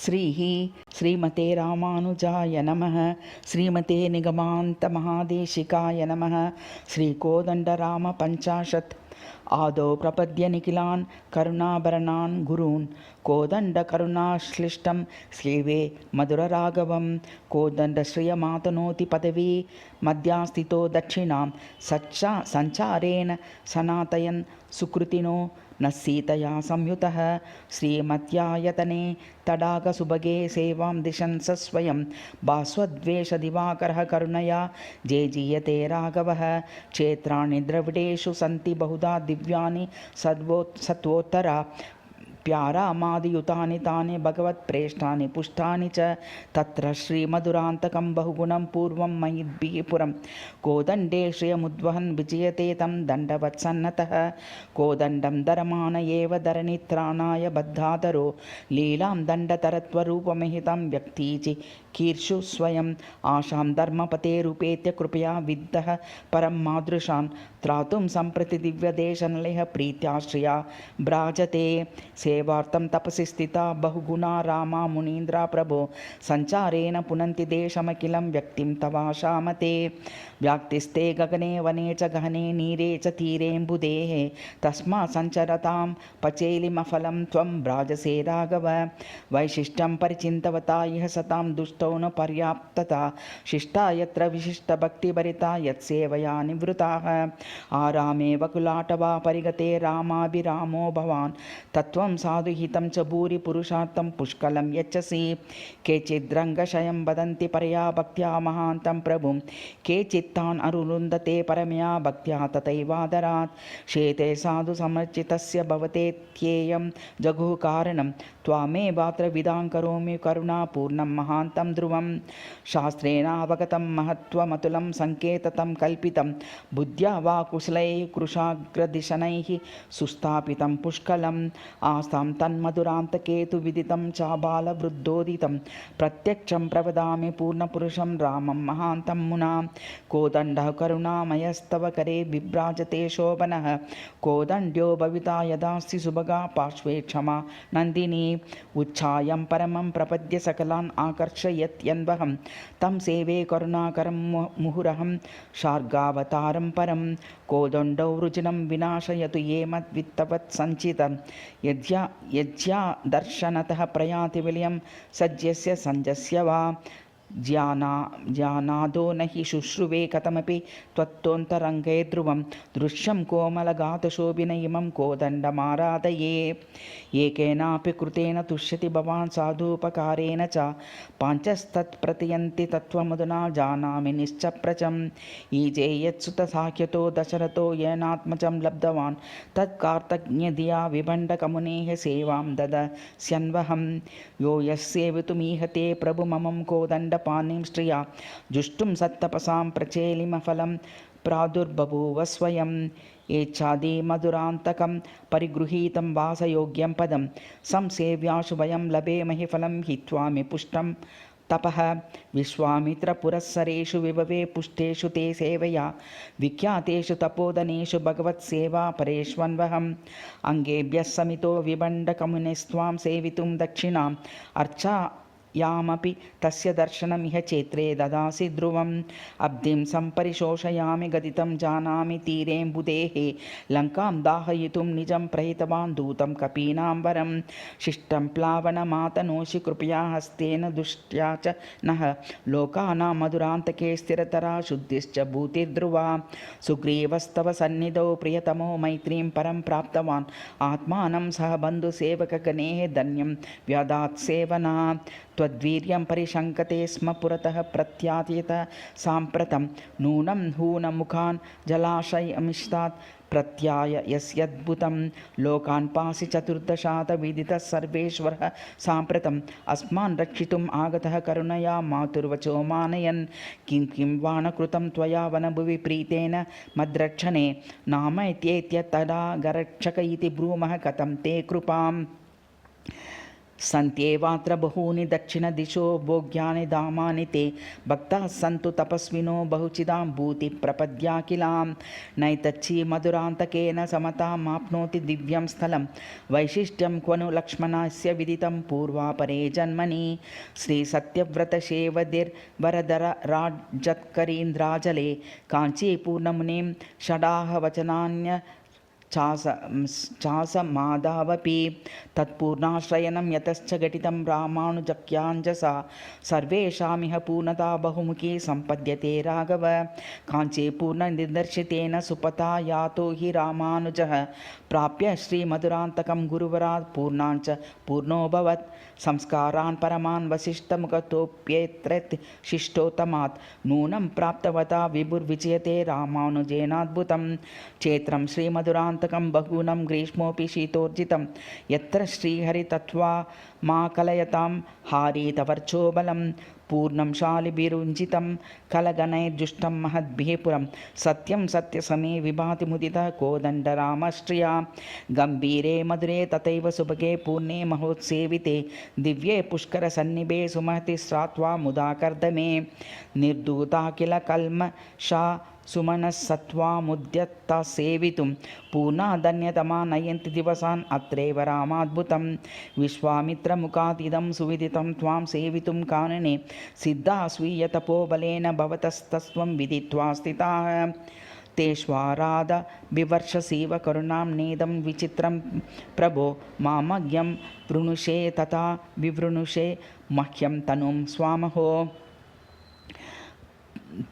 श्रीः श्रीमते रामानुजाय नमः। श्रीमते निगमान्तमहादेशिकाय नमः। श्रीकोदण्डरामपञ्चाशत् आदौ प्रपद्य निखिलान् करुणाभरणान् गुरून् कोदण्डकरुणाश्लिष्टं सेवे मधुरराघवं कोदण्डश्रियमातनोति पदवी मध्यास्थितो दक्षिणां सञ्चारेण सनातयन् सुकृतिनो न सीतया संयुतः श्रीमत्यायतने तडागसुभगे सेवां दिशन् स स्वयं भास्वद्वेषदिवाकरः करुणया जेजीयते राघवः। क्षेत्राणि द्रविडेषु सन्ति बहुधा दिव्यानि सत्वोत्तरा प्यारामादियुतानि तानि भगवत्प्रेष्ठानि पुष्टानि च तत्र श्रीमधुरान्तकं बहुगुणं पूर्वं मयिद्भिः पुरं कोदण्डे श्रियमुद्वहन् विजयते तं दण्डवत्सन्नतः कोदण्डं धरमान एव धरणित्राणाय बद्धादरो लीलां दण्डतरत्वरूपमहितं व्यक्तीचि कीर्षु स्वयम् आशां धर्मपतेरुपेत्य कृपया विद्धः परं मादृशान् त्रातुं सम्प्रति दिव्यदेशनलयः प्रीत्याश्रिया भ्राजते सेवार्थं तपसि स्थिता बहुगुणा रामा मुनीन्द्रा प्रभो सञ्चारेण पुनन्ति देशमखिलं व्यक्तिं तवाशामते व्याक्तिस्ते गगने वने च गहने नीरे च तीरेऽम्बुधेः तस्मात् सञ्चरतां पचेलिमफलं त्वं भ्राजसे राघव वैशिष्ट्यं परिचिन्तवता इह सतां दुष्टौ न पर्याप्तता शिष्टा यत्र विशिष्टभक्तिभरिता यत्सेवया निवृताः आरामे वकुलाटवा परिगते रामाभिरामो भवान् तत्त्वं साधुहितं च भूरि पुरुषार्थं पुष्कलं यच्छसि केचिद्रङ्गशयं वदन्ति परया भक्त्या महान्तं प्रभुं केचित्तान् अरुरुन्धते परमया भक्त्या तथैवादरात् शेते साधु समर्चितस्य भवतेत्येयं जगुः कारणं त्वामेवात्र विदां करोमि करुणापूर्णं महान्तं ध्रुवं शास्त्रेणावगतं महत्त्वमतुलं सङ्केततं कल्पितं बुद्ध्या वा कुशलैः कृशाग्रदिशनैः सुस्थापितं पुष्कलम् आस्तां तन्मधुरान्तकेतु विदितं चाबालवृद्धोदितं प्रत्यक्षं प्रवदामि पूर्णपुरुषं रामं महान्तं मुनां कोदण्डः करुणामयस्तव करे विभ्राजते शोभनः कोदण्ड्यो भविता यदास्ति सुभगा पार्श्वे क्षमा नन्दिनी उच्छायं परमं प्रपद्य सकलान् आकर्षयत्यन्वहं तं सेवे करुणाकरं मुहुरहं शार्गावतारं परं कोदण्डौ रुजिनं विनाशयतु ये मद्वित्तवत् सञ्चितं यज्ञा दर्शनतः प्रयाति विलयं सज्जस्य सञ्जस्य वा ज्ञानादो न हि शुश्रुवे कथमपि त्वत्तोऽन्तरङ्गे ध्रुवं दृश्यं कोमलगातशोभिन इमं कोदण्डमाराधये एकेनापि कृतेन तुष्यति भवान् साधूपकारेण च पाञ्चस्तत्प्रतियन्ति तत्त्वमधुना जानामि निश्चप्रचम् ईजे यत्सुतसाख्यतो दशरथो येनात्मजं लब्धवान् तत्कार्तज्ञधिया विभण्डकमुनेः सेवां ददस्यन्वहं यो यस्सेवितुमीहते प्रभुममं कोदण्डपाणिं श्रिया जुष्टुं सत्तपसां प्रचेलिमफलं प्रादुर्बभूव स्वयं एच्छादि मधुरान्तकं परिगृहीतं वासयोग्यं पदं संसेव्याशु वयं लभेमहि फलं हित्वामि पुष्टं तपः विश्वामित्रपुरःसरेषु विभवे पुष्टेषु ते सेवया विख्यातेषु तपोधनेषु भगवत्सेवा परेष्वन्वहम् अङ्गेभ्यः समितो विभण्डकमुनिस्त्वां सेवितुं दक्षिणाम् अर्चायामपि तस्य दर्शनमिह चेत्रे ददासि ध्रुवम् अब्धिं सम्परिशोषयामि गदितं जानामि तीरेऽम्बुधेः लङ्कां दाहयितुं निजं प्रहितवान् दूतं कपीनाम्बरं शिष्टं प्लावनमातनोषि कृपया हस्तेन दुष्ट्या च नः लोकानां मधुरान्तके स्थिरतरा शुद्धिश्च भूतिर्ध्रुवा सुग्रीवस्तव सन्निधौ प्रियतमो मैत्रीं परं प्राप्तवान् आत्मानं सह बन्धुसेवकगणैः धन्यं व्यदात् सेवना त्वद्वीर्यं परिशङ्कते स्म पुरतः प्रत्यातीत साम्प्रतं नूनं हूनमुखान् जलाशयमिष्टात् प्रत्याय यस्यद्भुतं लोकान् पासि चतुर्दशात विदितः सर्वेश्वरः साम्प्रतम् अस्मान् रक्षितुम् आगतः करुणया मातुर्वचो मानयन् किं वा न कृतं त्वया वनभुवि प्रीतेन मद्रक्षणे नाम इत्येत्य तदा गरक्षक इति ब्रूमः कथं ते कृपाम् सन्त्येवात्र बहूनि दक्षिणदिशो भोग्यानि धामानि ते भक्ताः सन्तु तपस्विनो बहुचिदां भूति प्रपद्याखिलां नैतच्ची मधुरान्तकेन समतामाप्नोति दिव्यं स्थलं वैशिष्ट्यं क्वनु लक्ष्मणस्य विदितं पूर्वापरे जन्मनि श्रीसत्यव्रतशेवदिर्वरदरराजत्करीन्द्राजले काञ्चीपूर्णमुनिं षडाहवचनान्य चासमादावपि तत्पूर्णाश्रयणं यतश्च घटितं रामानुजक्याञ्जसा सर्वेषामिह पूर्णता बहुमुखी सम्पद्यते राघव काञ्ची पूर्णनिदर्शितेन सुपथा यातो हि रामानुजः प्राप्य श्रीमधुरान्तकं गुरुवरात् पूर्णाञ्च पूर्णोऽभवत् संस्कारान् परमान् वसिष्ठमुखतोऽप्येत्रत् शिष्टोत्तमात् नूनं प्राप्तवता विभुर्विजयते रामानुजेनाद्भुतं क्षेत्रं श्रीमधुरान्तकं बहुगुणं ग्रीष्मोऽपि शीतोर्जितं यत्र श्रीहरितत्त्वा मा कलयतां हारीतवर्चोबलं पूर्णं शालिभिरुञ्जितं कलगणैर्जुष्टं महद्भिः पुरं सत्यं सत्यसमे विभाति मुदितः कोदण्डरामश्रिया गम्भीरे मधुरे तथैव सुभगे पूर्णे महोत्सेविते दिव्ये पुष्करसन्निभे सुमहति स्रात्वा मुदा कर्दमे निर्धूता किल कल्मषा सुमनस्सत्त्वामुद्यत्ता सेवितुं पूर्णाधन्यतमा नयन्ति दिवसान् अत्रैव रामाद्भुतं विश्वामित्रमुखादिदं सुविदितं त्वां सेवितुं कानने सिद्धा स्वीयतपोबलेन भवतस्तस्त्वं विदित्वा स्थिताः तेष्वाराध बिवर्षसीव करुणां नेदं विचित्रं प्रभो मामज्ञं वृणुषे तथा विवृणुषे मह्यं तनुं स्वामहो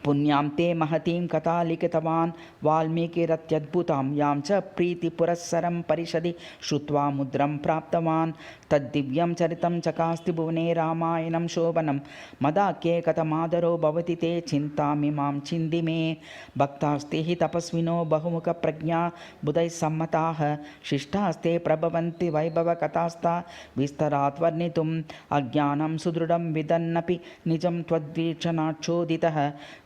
पुण्यां ते महतीं कथा लिखितवान् वाल्मीकिरत्यद्भुतां यां च प्रीतिपुरस्सरं परिषदि श्रुत्वा मुद्रं प्राप्तवान् तद्दिव्यं चरितं चकास्ति भुवने रामायणं शोभनं मदाख्ये कथमादरो भवति ते चिन्तामिमां छिन्दि मे भक्तास्ते हि तपस्विनो बहुमुखप्रज्ञा बुधैः सम्मताः शिष्टास्ते प्रभवन्ति वैभवकथास्ता विस्तरात् वर्णितुम् अज्ञानं सुदृढं विदन्नपि निजं त्वद्वीक्षणाच्छोदितः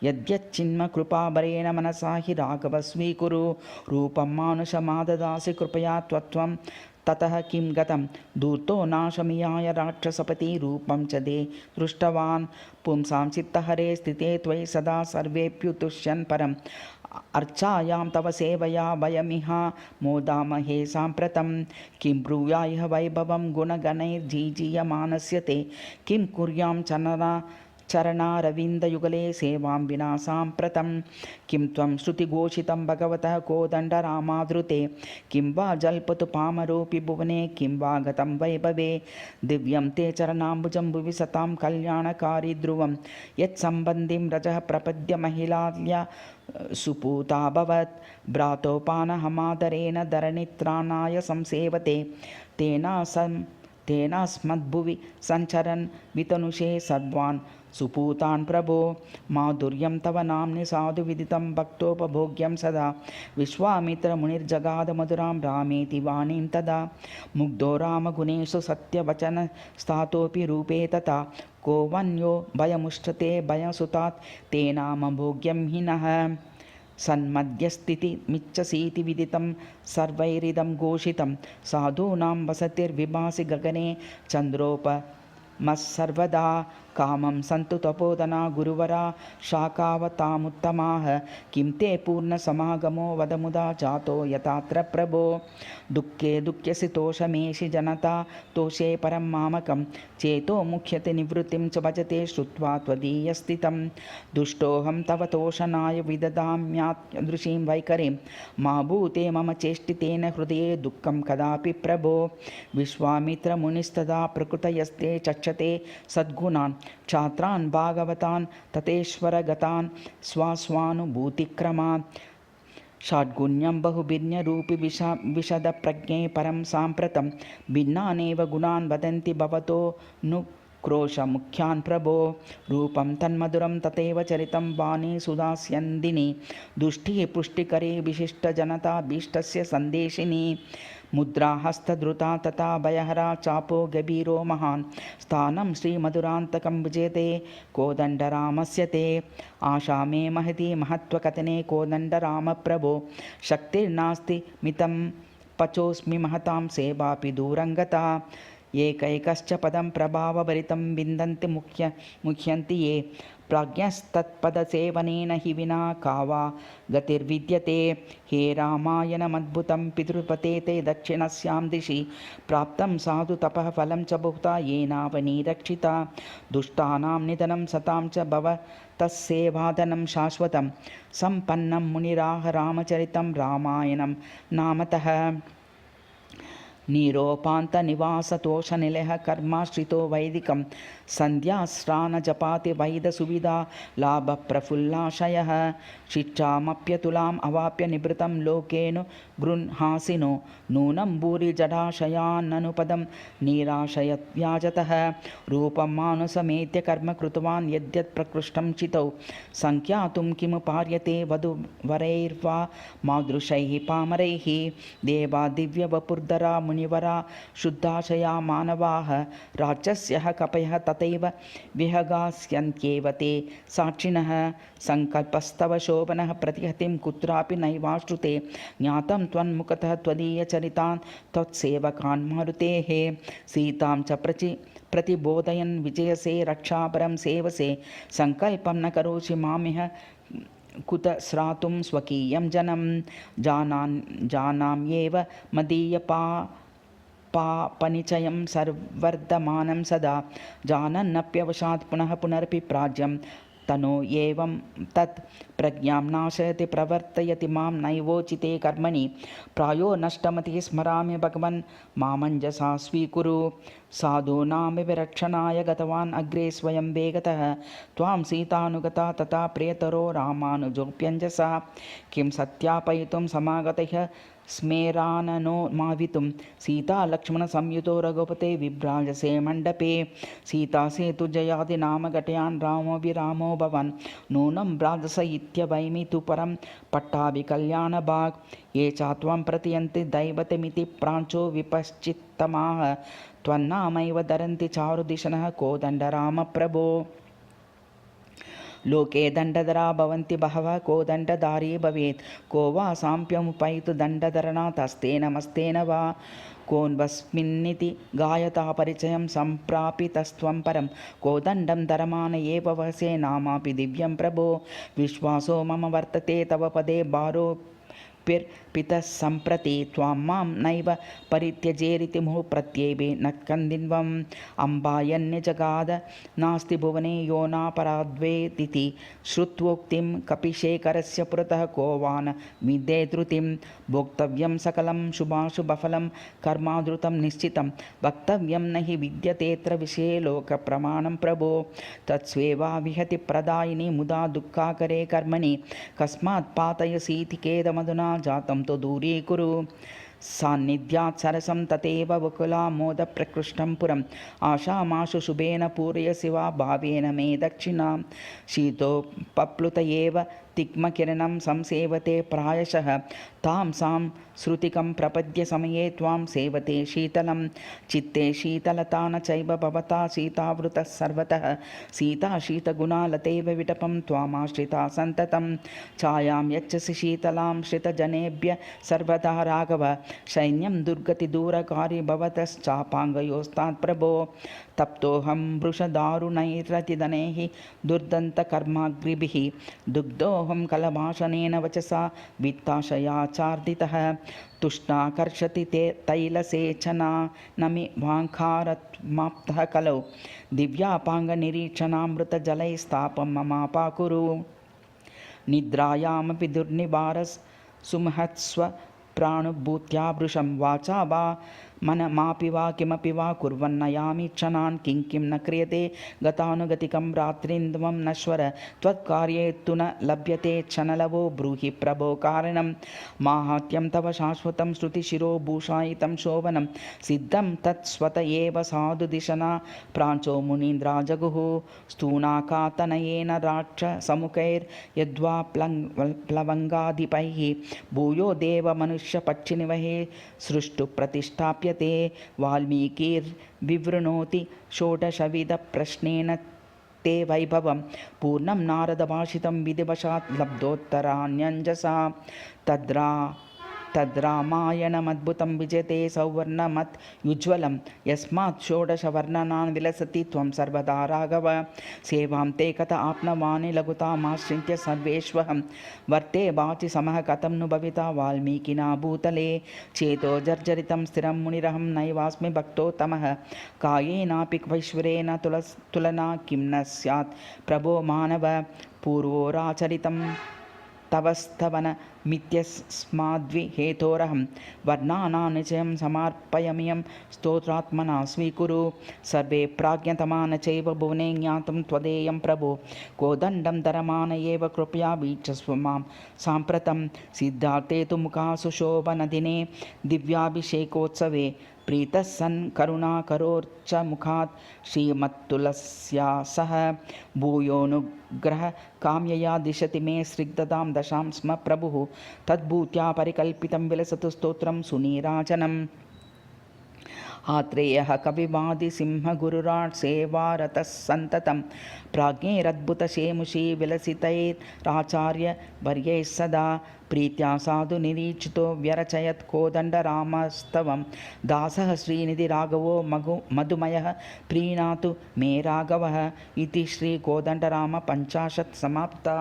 यद्यच्चिन्मकृपाभरेण मनसा हि राघव स्वीकुरु रूपं मानुषमाददासि कृपया त्वत्वं ततः किं गतं दूर्तो नाशमियाय राक्षसपति रूपं च दे दृष्टवान् पुंसां चित्तहरे स्थिते त्वयि सदा सर्वेऽप्युतुष्यन् परम् अर्चायां तव सेवया वयमिहा मोदामहे साम्प्रतं किं ब्रूयायः वैभवं गुणगणैर्जीजीयमानस्य ते किं कुर्यां चरणारविन्दयुगले सेवां विना साम्प्रतं किं त्वं श्रुतिघोषितं भगवतः कोदण्डरामादृते किं वा जल्पतु पामरोऽपि भुवने किं वा गतं वैभवे दिव्यं ते चरणाम्बुजं भुवि सतां कल्याणकारि ध्रुवं यत्सम्बन्धिं रजः प्रपद्य महिलाल्या सुपूताभवत् भ्रातोपानहमादरेण धरणित्राणाय संसेवते तेनास्मद्भुवि सञ्चरन् वितनुषे सर्वान् सुपूतान् प्रभो माधुर्यं तव नाम्नि साधु विदितं भक्तोपभोग्यं सदा विश्वामित्रमुनिर्जगाद मधुरां रामेति वाणीं तदा मुग्धो रामगुणेषु सत्यवचनस्तातोऽपि रूपे तथा को वन्यो भयमुष्टते भयसुतात् ते नाम भोग्यं हि नः सन्मध्यस्थितिमिच्छसीति विदितं सर्वैरिदं घोषितं साधूनां वसतिर्विभासि गगने चन्द्रोपमस्सर्वदा कामं सन्तु तपोधना गुरुवरा शाखावतामुत्तमाः किं ते पूर्णसमागमो वदमुदा जातो यथात्र प्रभो दुःखे दुःख्यसि तोषमेषि जनता तोषे परं मामकं चेतो मुख्यते निवृत्तिं च भजते श्रुत्वा त्वदीयस्थितं दुष्टोऽहं तव तोषणाय विददाम्यादृशीं वैखरीं मा भूते मम चेष्टितेन हृदये दुःखं कदापि प्रभो विश्वामित्रमुनिस्तदा प्रकृतयस्ते चक्षते सद्गुणान् छात्रान् भागवतान् ततेश्वरगतान् स्वास्वानुभूतिक्रमात् षड्गुण्यं बहुभिन्नरूपि विशदप्रज्ञे परं साम्प्रतं भिन्नानेव गुणान् वदन्ति भवतो नु क्रोशमुख्यान् प्रभो रूपं तन्मधुरं तथैव चरितं वाणी सुदास्यन्दिनी दुष्टिः पुष्टिकरे विशिष्टजनता भीष्टस्य सन्देशिनी मुद्रा हस्तधृता तथा भयहरा चापो गभीरो महान् स्थानं श्रीमधुरान्तकं विजेते कोदण्डरामस्य ते आशा मे महती महत्त्वकथने कोदण्डरामप्रभो शक्तिर्नास्ति मितं पचोऽस्मि महतां सेवापि दूरङ्गता एकैकश्च पदं प्रभावभरितं विन्दन्ति मुह्यन्ति ये प्राज्ञस्तत्पदसेवनेन हि विना का वा गतिर्विद्यते। हे रामायणमद्भुतं पितृपते ते दक्षिणस्यां दिशि प्राप्तं साधु तपः फलं च बहुता येनावनी रक्षिता दुष्टानां निधनं सतां च भवतस्सेवादनं शाश्वतं सम्पन्नं मुनिराह रामचरितं रामायणं नामतः। निरोपान्तनिवासतोषनिलयः कर्माश्रितो वैदिकं सन्ध्यास्नानजपाति वैदसुविधा लाभप्रफुल्लाशयः शिक्षामप्यतुलाम् अवाप्य निभृतं लोकेनु गृह्णासिनो नूनं भूरिजडाशयान्ननुपदं निराशयव्याजतः रूपं मानुसमेत्य कर्म कृतवान् यद्यत् प्रकृष्टं चितौ सङ्ख्यातुं किमु पार्यते वधूवरैर्वा मादृशैः पामरैः देवा दिव्यवपुर्धरा मुनिवरा शुद्धाशया मानवाः राक्षस्यः कपयः तथैव विहगास्यन्त्येव ते साक्षिणः सङ्कल्पस्तव शोभनः प्रतिहतिं कुत्रापि नैवाश्रुते ज्ञातं त्वन्मुखतः त्वदीयचरितान् त्वत्सेवकान् मारुतेः सीतां च प्रतिबोधयन् विजयसे रक्षापरं सेवसे सङ्कल्पं न करोषि मामिह कुतस्रातुं स्वकीयं जनं जानाम्येव मदीयपापनिचयं सर्वर्धमानं सदा जानन्नप्यवशात् पुनः पुनरपि प्राज्यं तनो एवं तत् प्रज्ञां नाशयति प्रवर्तयति मां नैवोचिते कर्मणि प्रायो नष्टमतिः स्मरामि भगवन् मामञ्जसा स्वीकुरु साधूनां विरक्षणाय गतवान् अग्रे स्वयं वेगतः त्वां सीतानुगता तथा प्रियतरो रामानुजोऽप्यञ्जसा किं सत्यापयितुं समागतः स्मेराननो मावितुं सीतालक्ष्मणसंयुतो रघुपते विभ्राजसे मण्डपे सीतासेतुजयादिनाम घटयान् रामो विरामो भवन् नूनं भ्राजस इत्यवैमि तु परं पट्टाभिकल्याणभाग् ये चात्वं प्रतियन्ति दैवतमिति प्राञ्चो विपश्चित्तमाः त्वन्नामैव धरन्ति चारुदिशनः कोदण्डरामप्रभो लोके दण्डधरा भवन्ति बहवः को दण्डधारी भवेत् को वा साम्प्यमुपैतु दण्डधरणातस्तेन मस्तेन वा कोऽन्वस्मिन्निति गायता परिचयं सम्प्रापितस्त्वं परं को दण्डं धरमान एव वहसे नामापि दिव्यं प्रभो विश्वासो मम वर्तते तव पदे भारो पितः सम्प्रति त्वां मां नैव परित्यजेरिति मुहुः प्रत्येवे न कन्दिन्वम् अम्बायन्यजगाद नास्ति भुवने यो नापराद्वेदिति श्रुत्वोक्तिं कपिशेखरस्य पुरतः को वा न विद्ये धृतिं भोक्तव्यं सकलं शुभाशुभफलं कर्माधृतं निश्चितं वक्तव्यं न हि विद्यतेऽत्र विषये लोकप्रमाणं प्रभो तत्स्वेवा विहति प्रदायिनी मुदा दुःखाकरे कर्मणि कस्मात् पातयसीति खेदमधुना जातं तो दूरीकुरु सान्निध्यात् सरसं तथैव वकुलामोदप्रकृष्टं पुरम् आशामाशु शुभेन पूरयसि वा भावेन मे दक्षिणां शीतोपप्लुत एव तिग्मकिरणं संसेवते प्रायशः तां सां श्रुतिकं प्रपद्य समये त्वां सेवते शीतलं चित्ते शीतलता न चैव भवता सीतावृतः सर्वतः सीता शीतगुणालतैव विटपं त्वामाश्रिता सन्ततं छायां यच्छसि शीतलां श्रितजनेभ्य सर्वदा राघव सैन्यं दुर्गतिदूरकारी भवतश्चापाङ्गयोस्तात् प्रभो तप्तोऽहं वृषदारुणैरतिदनैः दुर्दन्तकर्माग्रिभिः दुग्धोऽहं कलभाषणेन वचसा वित्ताशयाचार्दितः तुष्णाकर्षति ते तैलसेचना नमि वाङ्खारत्माप्तः कलौ दिव्यापाङ्गनिरीक्षणामृतजलैस्तापं ममापाकुरु निद्रायामपि दुर्निवारस् सुमहत्स्व प्राणुभूत्या वृषं वाचा वा मनमापि वा किमपि वा कुर्वन्नयामि क्षणान् किं न क्रियते गतानुगतिकं रात्रिन्द्वं नश्वर त्वत्कार्ये तु न लभ्यते क्षणलवो ब्रूहि प्रभो कारणं माहात्म्यं तव शाश्वतं श्रुतिशिरो भूषायितं शोभनं सिद्धं तत्स्वत एव साधुदिशना प्राञ्चो मुनीन्द्रा जगुः स्तूनाकातनयेन राक्षसमुखैर्यद्वा प्लवङ्गाधिपैः भूयो देवमनुष्यपक्षिनिवहे सृष्टुप्रतिष्ठाप्य ते वाल्मीकिर्विवृणोति षोडशविधप्रश्नेन ते वैभवं पूर्णं नारदभाषितं विधिवशात् लब्धोत्तराण्यञ्जसा तद्रामायणमद्भुतं विजयते सौवर्णमत् युज्ज्वलं यस्मात् षोडशवर्णनान् विलसति त्वं सर्वदा राघव सेवां ते कथ आप्नवानि लघुतामाश्रित्य सर्वेष्वहं वर्ते वाचि समः कथं नु भविता वाल्मीकिना भूतले चेतो जर्जरितं स्थिरं मुनिरहं नैवास्मि भक्तोत्तमः कायेनापि वैश्वरेण तुलना किं न स्यात् प्रभो मानव पूर्वोराचरितं तवस्तवनमित्यस्माद्विहेतोरहं वर्णानां निचयं समर्पयाम्यहं स्तोत्रात्मना स्वीकुरु सर्वे प्राज्ञतमान चैव भुवने ज्ञातं त्वदेयं प्रभो कोदण्डं धरमान एव कृपया वीक्षस्व मां साम्प्रतं सिद्धार्थे तु मुखासुशोभनदिने दिव्याभिषेकोत्सवे प्रीतः सन् करुणाकरोर्च मुखात् श्रीमत्तुलस्या सह भूयोनुग्रह काम्यया दिशति मे स्निग्धतां दशां स्म प्रभुः तद्भूत्या परिकल्पितं विलसतु स्तोत्रं सुनीराजनम् आत्रेयः कविवादिसिंहगुरुराट् सेवारतः सन्ततं प्राज्ञैरद्भुतशेमुषी विलसितैराचार्यवर्यैः सदा प्रीत्या साधु निरीक्षितो व्यरचयत् कोदण्डरामस्तवं दासः श्रीनिधिराघवो मधुमयः प्रीणातु मे राघवः इति श्रीकोदण्डराम 50 समाप्ता।